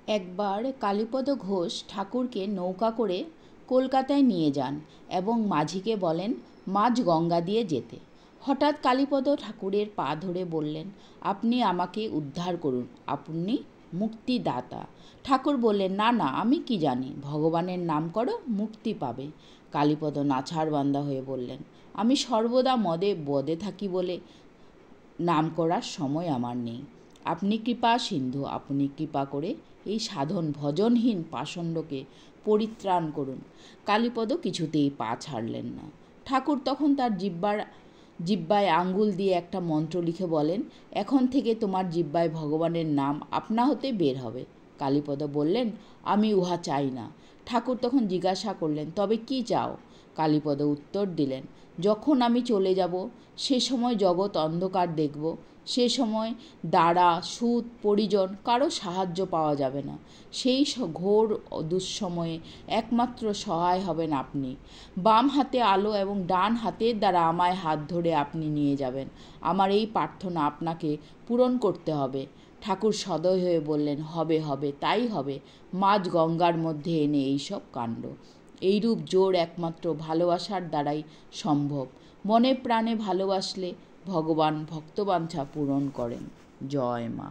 একবার কালীপদ ঘোষ ঠাকুরকে নৌকা করে কলকাতায় নিয়ে যান এবং মাঝিকে বলেন মাঝ গঙ্গা দিয়ে যেতে। হঠাৎ কালীপদ ঠাকুরের পা ধরে বললেন, আপনি আমাকে উদ্ধার করুন, আপনি মুক্তিদাতা। ঠাকুর বললেন, না না, আমি কি জানি, ভগবানের নাম করো, মুক্তি পাবে। কালীপদ নাছাড়বান্দা হয়ে বললেন, আমি সর্বদা মদে বদে থাকি বলে নাম করার সময় আমার নেই। আপনি কৃপা সিন্ধু, আপনি কৃপা করে এই সাধন ভজনহীন পাষণ্ডকে পরিত্রাণ করুন। কালীপদ কিছুতেই পা ছাড়লেন না। ঠাকুর তখন তার জিহ্বায় আঙ্গুল দিয়ে একটা মন্ত্র লিখে বলেন, এখন থেকে তোমার জিহ্বায় ভগবানের নাম আপনা হতে বের হবে। কালীপদ বললেন, আমি উহা চাই না। ঠাকুর তখন জিজ্ঞাসা করলেন, তবে কি চাও? কালীপদ উত্তর দিলেন, যখন আমি চলে যাব সে সময় জগৎ অন্ধকার দেখব, সে সময় দ্বারা সুদ পরিজন কারো সাহায্য পাওয়া যাবে না। সেই ঘোর দুঃসময়ে একমাত্র সহায় হবেন আপনি। বাম হাতে আলো এবং ডান হাতের দ্বারা আমায় হাত ধরে আপনি নিয়ে যাবেন। আমার এই প্রার্থনা আপনাকে পূরণ করতে হবে। ঠাকুর সদয় হয়ে বললেন, হবে হবে, তাই হবে। মাঝ গঙ্গার মধ্যে এনে এইসব কাণ্ড। এইরূপ জোর একমাত্র ভালোবাসার দ্বারাই সম্ভব। মনে প্রাণে ভালোবাসলে ভগবান ভক্তবাঞ্ছা পূরণ করেন। জয় মা।